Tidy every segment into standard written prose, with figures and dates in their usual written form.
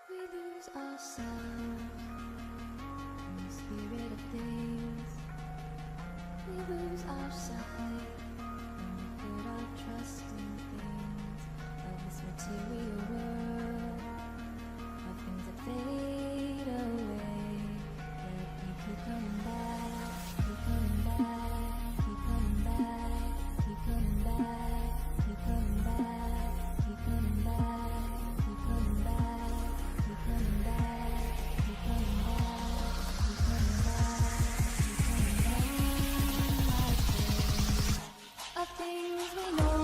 We lose ourselves in the spirit of things. We lose our sight when we put our trust in things of this material world, of things that fade away. Yet we keep coming back, keep coming back, keep coming back, keep coming back, keep coming back, keep coming back, keep coming back, keep coming back, keep coming back, keep coming back, keep coming back. Of things we know.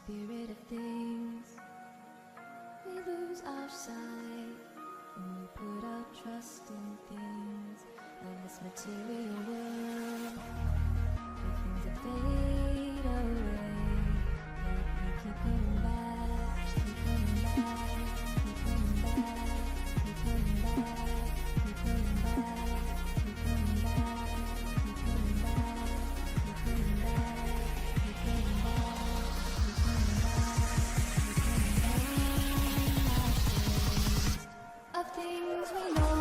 Spirit of things, we lose our sight when we put our trust in things of this material world, the things that fade away. Yet we keep coming back, keep coming back, keep coming back, keep coming back, keep coming back, keep coming back, keep coming back, keep coming back, keep coming back. Of things we know.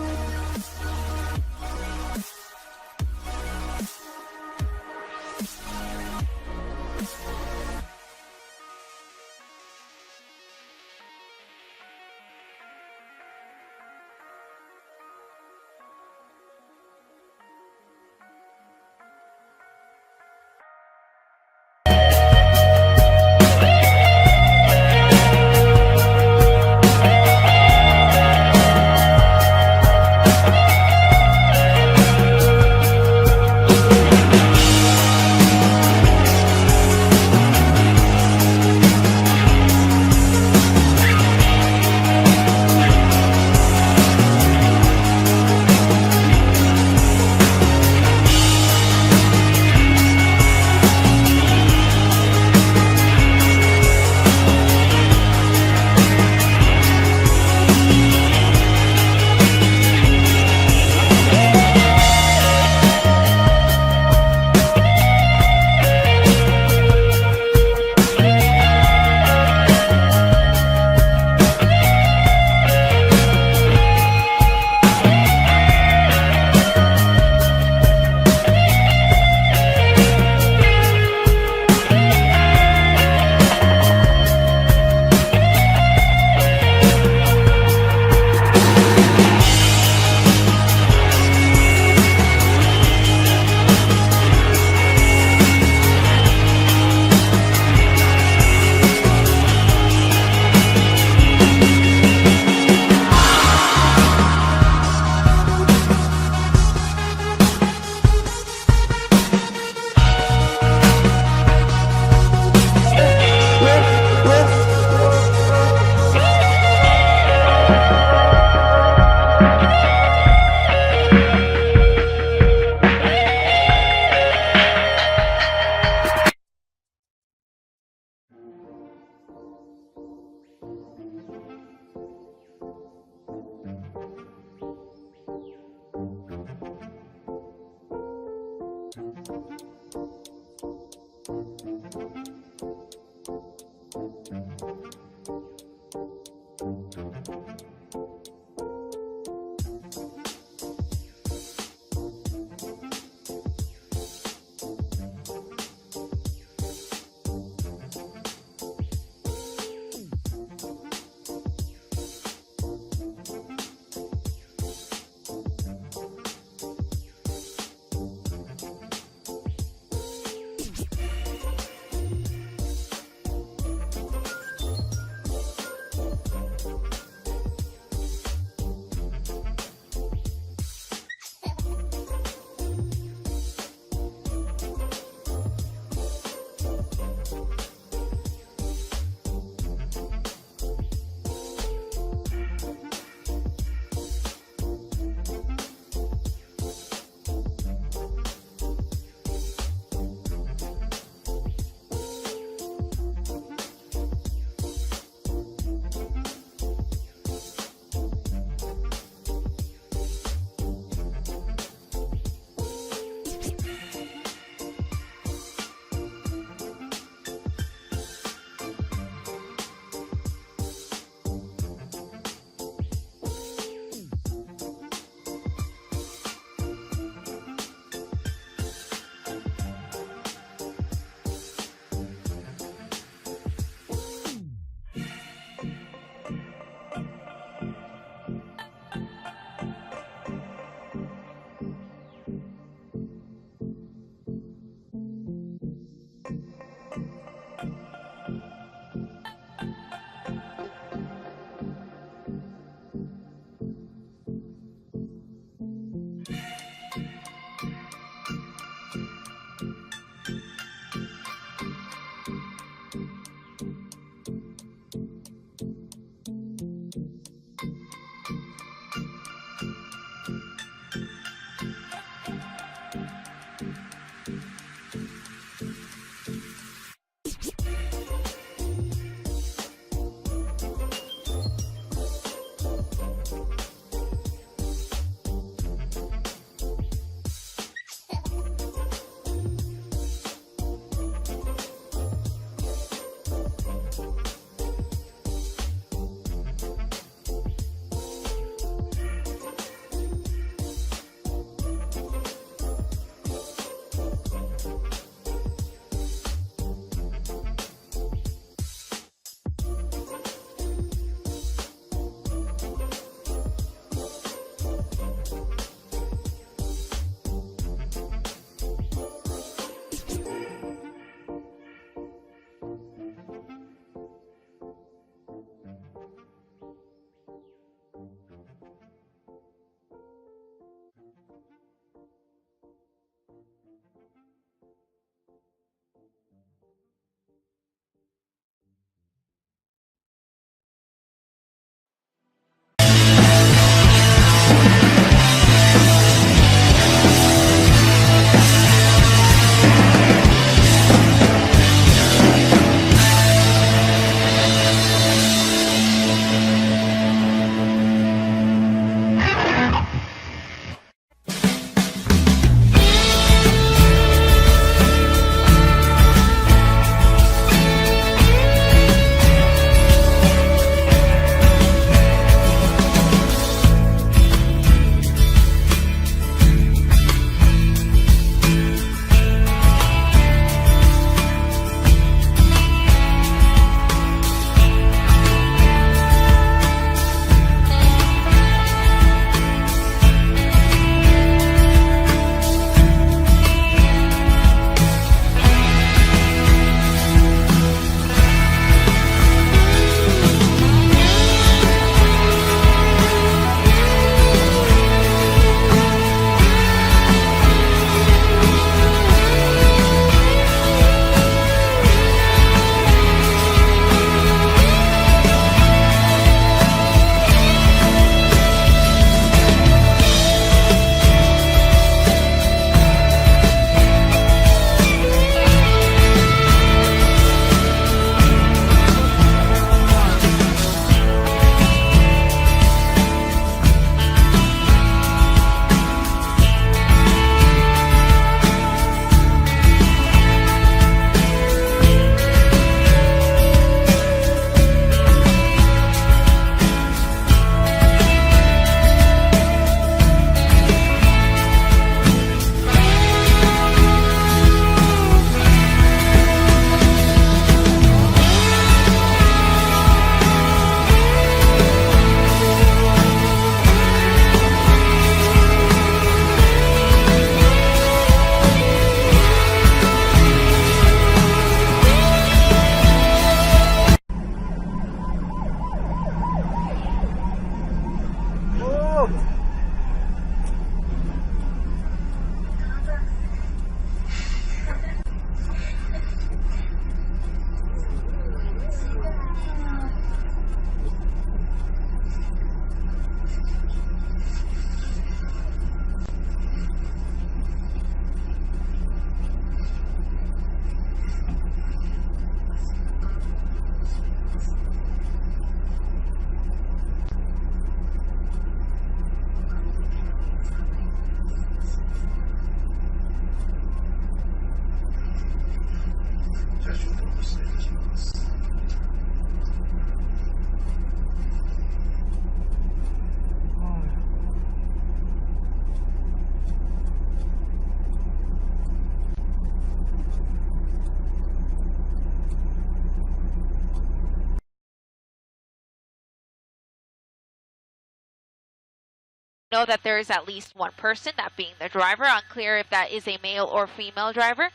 know that there is at least one person, that being the driver. Unclear if that is a male or female driver.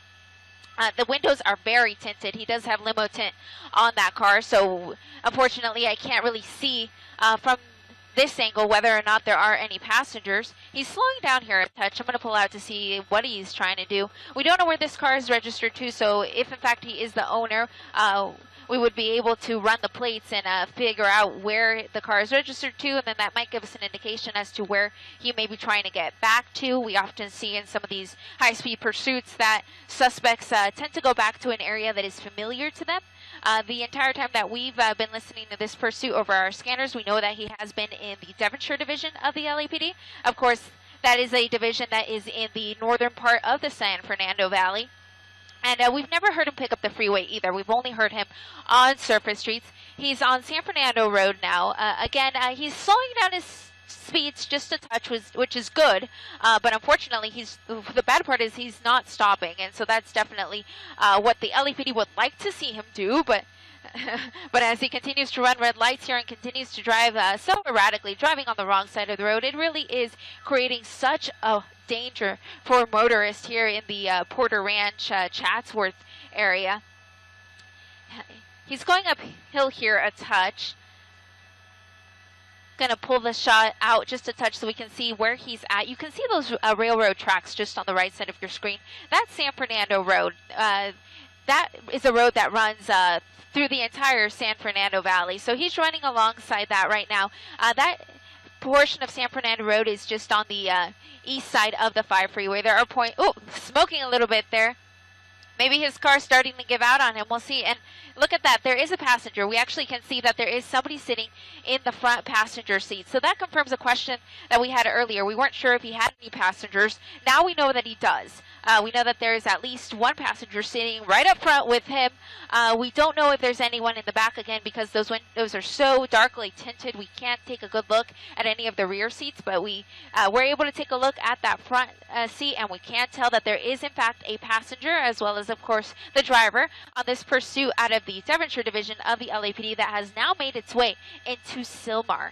The windows are very tinted. He does have limo tint on that car, so unfortunately I can't really see from this angle whether or not there are any passengers. He's slowing down here a touch. I'm going to pull out to see what he's trying to do. We don't know where this car is registered to, so if in fact he is the owner, we would be able to run the plates and figure out where the car is registered to, and then that might give us an indication as to where he may be trying to get back to. We often see in some of these high-speed pursuits that suspects tend to go back to an area that is familiar to them. The entire time that we've been listening to this pursuit over our scanners, we know that he has been in the Devonshire division of the LAPD. Of course, that is a division that is in the northern part of the San Fernando Valley. And we've never heard him pick up the freeway either. We've only heard him on surface streets. He's on San Fernando Road now. Again, he's slowing down his speeds just a touch, which is good. But unfortunately, the bad part is he's not stopping. And so that's definitely what the LAPD would like to see him do. But but as he continues to run red lights here and continues to drive so erratically, driving on the wrong side of the road, it really is creating such a danger for motorists here in the Porter Ranch, Chatsworth area. He's going uphill here a touch. Going to pull the shot out just a touch so we can see where he's at. You can see those railroad tracks just on the right side of your screen. That's San Fernando Road. That is a road that runs through the entire San Fernando Valley. So he's running alongside that right now. That portion of San Fernando Road is just on the east side of the 5 freeway. There are smoking a little bit there. Maybe his car's starting to give out on him. We'll see. And look at that. There is a passenger. We actually can see that there is somebody sitting in the front passenger seat. So that confirms a question that we had earlier. We weren't sure if he had any passengers. Now we know that he does. We know that there is at least one passenger sitting right up front with him. We don't know if there's anyone in the back, again, because those windows are so darkly tinted. We can't take a good look at any of the rear seats, but we were able to take a look at that front seat, and we can tell that there is, in fact, a passenger, as well as, of course, the driver on this pursuit out of the Devonshire division of the LAPD that has now made its way into Sylmar.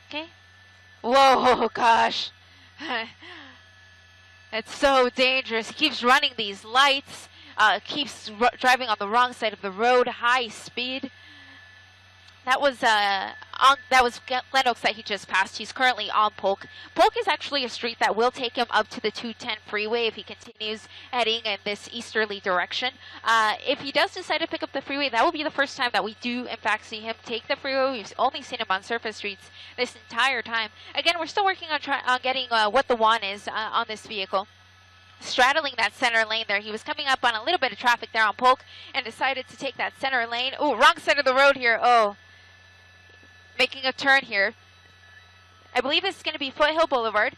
Okay. Whoa, gosh. It's so dangerous. He keeps running these lights, keeps driving on the wrong side of the road, high speed. That was Glen Oaks that he just passed. He's currently on Polk. Polk is actually a street that will take him up to the 210 freeway if he continues heading in this easterly direction. If he does decide to pick up the freeway, that will be the first time that we do, in fact, see him take the freeway. We've only seen him on surface streets this entire time. Again, we're still working on getting what the WAN is on this vehicle. Straddling that center lane there. He was coming up on a little bit of traffic there on Polk and decided to take that center lane. Oh, wrong side of the road here. Oh. Making a turn here. I believe this is going to be Foothill Boulevard.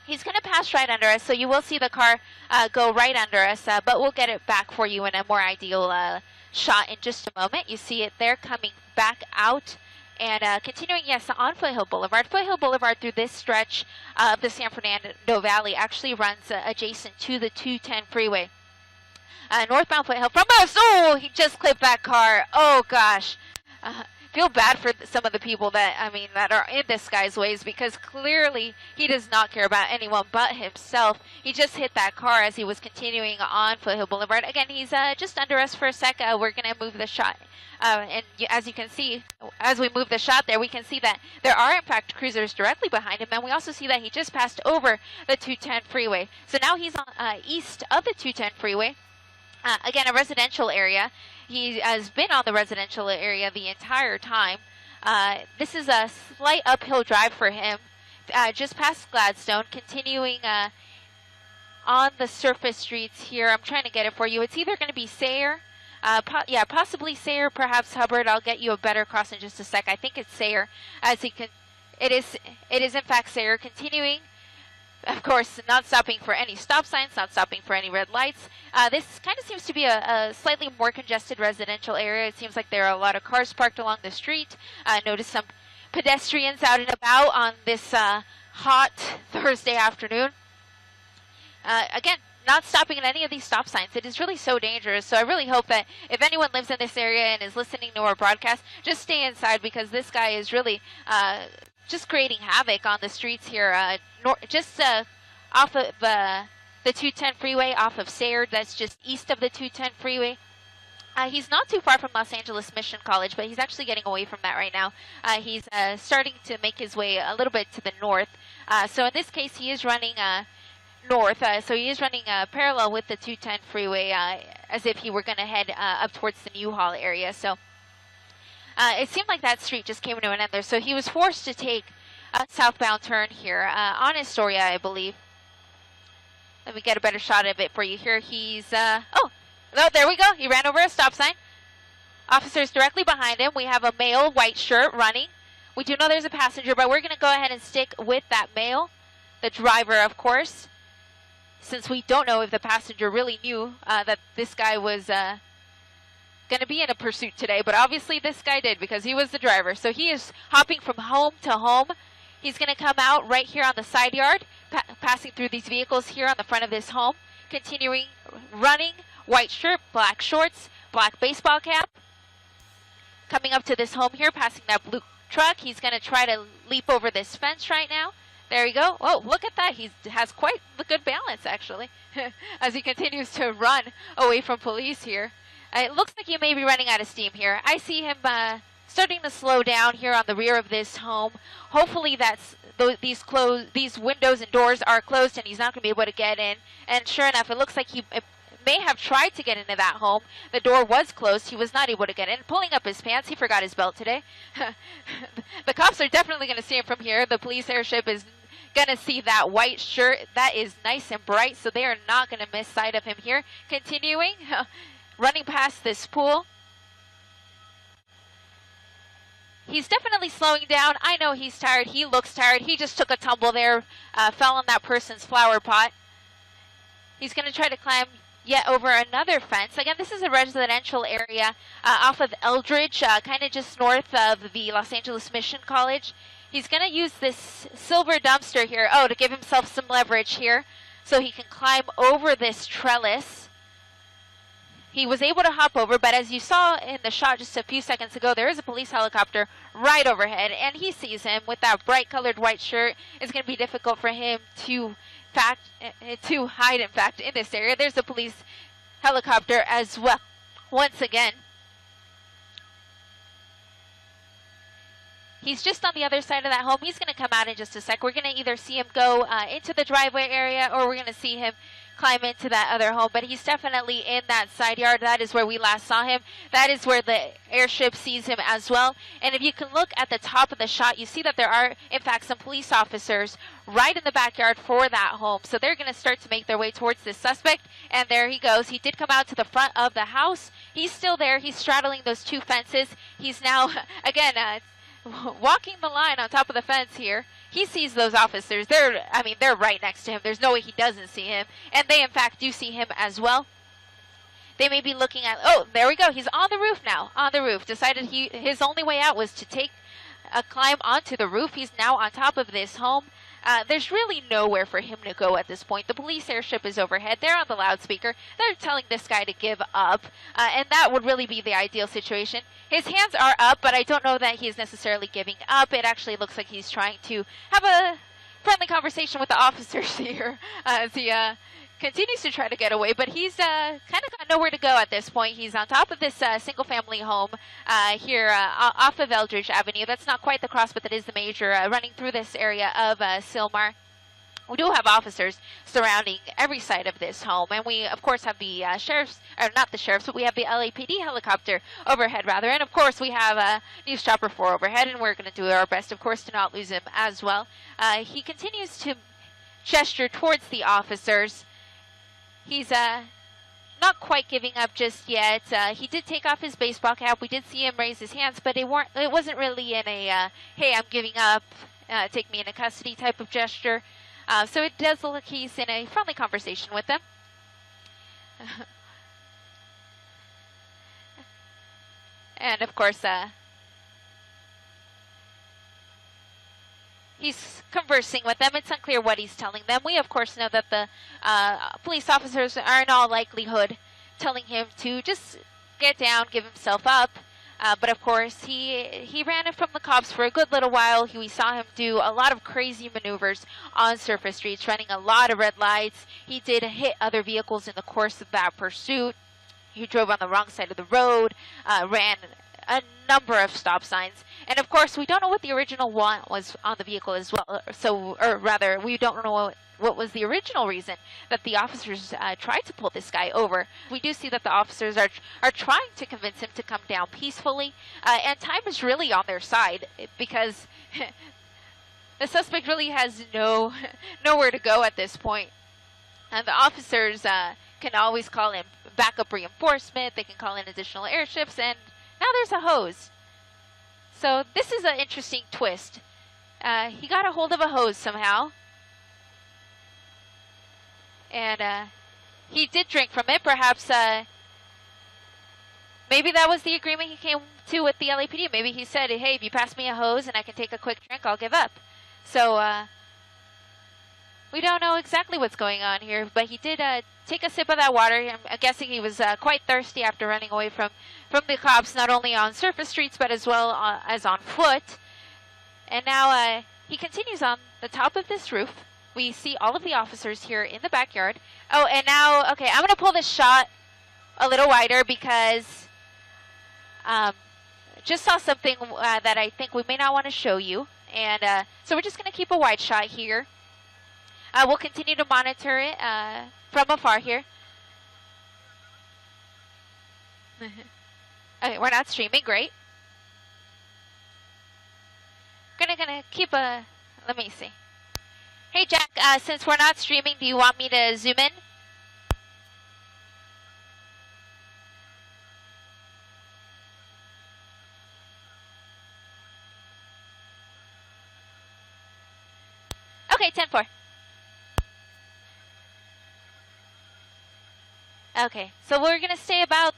He's going to pass right under us, so you will see the car go right under us, but we'll get it back for you in a more ideal shot in just a moment. You see it there coming back out and continuing, yes, on Foothill Boulevard. Foothill Boulevard through this stretch of the San Fernando Valley actually runs adjacent to the 210 freeway. Northbound Foothill from us. Oh, he just clipped that car. Oh, gosh. Feel bad for some of the people that are in this guy's ways, because clearly he does not care about anyone but himself. He just hit that car as he was continuing on Foothill Boulevard. Again, he's just under us for a sec. We're going to move the shot. And as you can see, as we move the shot there, we can see that there are, in fact, cruisers directly behind him. And we also see that he just passed over the 210 freeway. So now he's on east of the 210 freeway. Again, a residential area. He has been on the residential area the entire time. This is a slight uphill drive for him, just past Gladstone, continuing on the surface streets here. I'm trying to get it for you. It's either going to be Sayre, possibly Sayre, perhaps Hubbard. I'll get you a better cross in just a sec. I think it's Sayre. It is in fact Sayre, continuing. Of course, not stopping for any stop signs, not stopping for any red lights. This kind of seems to be a slightly more congested residential area. It seems like there are a lot of cars parked along the street. Notice some pedestrians out and about on this hot Thursday afternoon. Again, not stopping at any of these stop signs. It is really so dangerous. So I really hope that if anyone lives in this area and is listening to our broadcast, just stay inside, because this guy is really just creating havoc on the streets here. Just off of the 210 freeway, off of Sayre. That's just east of the 210 freeway. He's not too far from Los Angeles Mission College, but he's actually getting away from that right now. He's starting to make his way a little bit to the north. So in this case, he is running north. So he is running parallel with the 210 freeway, as if he were going to head up towards the Newhall area. So it seemed like that street just came to an end there. So he was forced to take a southbound turn here on Astoria, I believe. Let me get a better shot of it for you here. He's, oh, there we go. He ran over a stop sign. Officers directly behind him. We have a male, white shirt, running. We do know there's a passenger, but we're going to go ahead and stick with that male, the driver, of course, since we don't know if the passenger really knew that this guy was going to be in a pursuit today. But obviously this guy did, because he was the driver. So he is hopping from home to home. He's going to come out right here on the side yard, passing through these vehicles here on the front of this home, continuing running. White shirt, black shorts, black baseball cap. Coming up to this home here, passing that blue truck. He's going to try to leap over this fence right now. There you go. Oh, look at that. He has quite the good balance, actually, as he continues to run away from police here. It looks like he may be running out of steam here. I see him starting to slow down here on the rear of this home. Hopefully these windows and doors are closed and he's not going to be able to get in. And sure enough, it looks like he may have tried to get into that home. The door was closed. He was not able to get in. Pulling up his pants. He forgot his belt today. The cops are definitely going to see him from here. The police airship is going to see that white shirt. That is nice and bright, so they are not going to miss sight of him here. Continuing, running past this pool. He's definitely slowing down. I know he's tired. He looks tired. He just took a tumble there, fell on that person's flower pot. He's going to try to climb yet over another fence. Again, this is a residential area off of Eldridge, kind of just north of the Los Angeles Mission College. He's going to use this silver dumpster here, to give himself some leverage here so he can climb over this trellis. He was able to hop over, but as you saw in the shot just a few seconds ago, there is a police helicopter right overhead, and he sees him with that bright-colored white shirt. It's going to be difficult for him to hide, in fact, in this area. There's a police helicopter as well. Once again, he's just on the other side of that home. He's going to come out in just a sec. We're going to either see him go into the driveway area, or we're going to see him climb into that other home. But he's definitely in that side yard. That is where we last saw him. That is where the airship sees him as well. And if you can look at the top of the shot, you see that there are, in fact, some police officers right in the backyard for that home. So they're going to start to make their way towards this suspect. And there he goes. He did come out to the front of the house. He's still there. He's straddling those two fences. He's now, again, walking the line on top of the fence here. He sees those officers. They're right next to him. There's no way he doesn't see him. And they, in fact, do see him as well. They may be looking at, there we go. He's on the roof now, on the roof. Decided his only way out was to take a climb onto the roof. He's now on top of this home. There's really nowhere for him to go at this point. The police airship is overhead. They're on the loudspeaker. They're telling this guy to give up, and that would really be the ideal situation. His hands are up, but I don't know that he's necessarily giving up. It actually looks like he's trying to have a friendly conversation with the officers here as he continues to try to get away, but he's kind of got nowhere to go at this point. He's on top of this single-family home here off of Eldridge Avenue. That's not quite the cross, but that is the major running through this area of Sylmar. We do have officers surrounding every side of this home, and we, of course, have the sheriff's, or not the sheriff's, but we have the LAPD helicopter overhead, rather, and, of course, we have News Chopper 4 overhead, and we're going to do our best, of course, to not lose him as well. He continues to gesture towards the officers. He's not quite giving up just yet. He did take off his baseball cap. We did see him raise his hands, but it wasn't really in a, hey, I'm giving up, take me into custody type of gesture. So it does look like he's in a friendly conversation with them. he's conversing with them. It's unclear what he's telling them. We, of course, know that the police officers are in all likelihood telling him to just get down, give himself up. But of course, he ran from the cops for a good little while. We saw him do a lot of crazy maneuvers on surface streets, running a lot of red lights. He did hit other vehicles in the course of that pursuit. He drove on the wrong side of the road, ran a number of stop signs. And of course, we don't know what the original one was on the vehicle as well. Or rather, we don't know what was the original reason that the officers tried to pull this guy over. We do see that the officers are trying to convince him to come down peacefully, and time is really on their side because the suspect really has nowhere to go at this point. And the officers can always call in backup reinforcement, they can call in additional airships, and now there's a hose. So this is an interesting twist. He got a hold of a hose somehow. And he did drink from it. Perhaps maybe that was the agreement he came to with the LAPD. Maybe he said, hey, if you pass me a hose and I can take a quick drink, I'll give up. So we don't know exactly what's going on here, but he did take a sip of that water. I'm guessing he was quite thirsty after running away from the cops, not only on surface streets, but as well as on foot. And now he continues on the top of this roof. We see all of the officers here in the backyard. Oh, and now, okay, I'm going to pull this shot a little wider because just saw something that I think we may not want to show you. And so we're just going to keep a wide shot here. We'll continue to monitor it from afar here. Okay, we're not streaming. Great. Gonna keep a... Let me see. Hey, Jack, since we're not streaming, do you want me to zoom in? Okay, 10-4. Okay, so we're going to stay about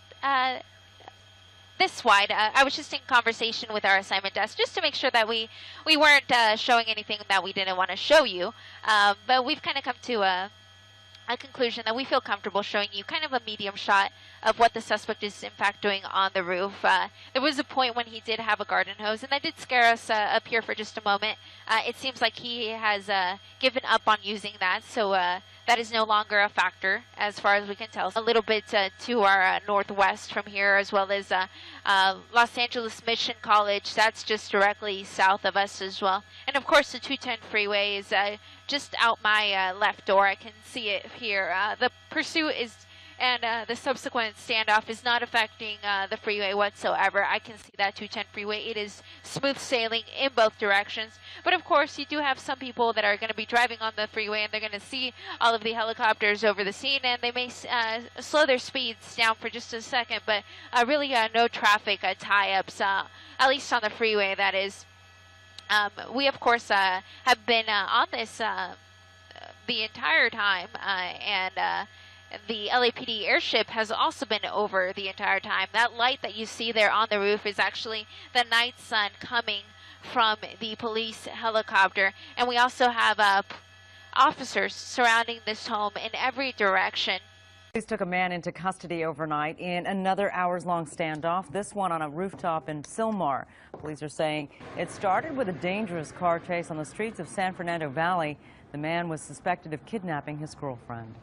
this wide. I was just in conversation with our assignment desk just to make sure that we weren't showing anything that we didn't want to show you. But we've kind of come to a conclusion that we feel comfortable showing you kind of a medium shot of what the suspect is in fact doing on the roof. There was a point when he did have a garden hose, and that did scare us up here for just a moment. It seems like he has given up on using that, so that is no longer a factor as far as we can tell. A little bit to our northwest from here, as well as Los Angeles Mission College. That's just directly south of us as well. And of course the 210 freeway is just out my left door. I can see it here. The pursuit is and the subsequent standoff is not affecting the freeway whatsoever. I can see that 210 freeway. It is smooth sailing in both directions. But of course, you do have some people that are going to be driving on the freeway, and they're going to see all of the helicopters over the scene, and they may slow their speeds down for just a second. But really no traffic tie-ups, at least on the freeway, that is. We, of course, have been on this the entire time, and the LAPD airship has also been over the entire time. That light that you see there on the roof is actually the night sun coming from the police helicopter. And we also have officers surrounding this home in every direction. Police took a man into custody overnight in another hours-long standoff, this one on a rooftop in Sylmar. Police are saying it started with a dangerous car chase on the streets of San Fernando Valley. The man was suspected of kidnapping his girlfriend.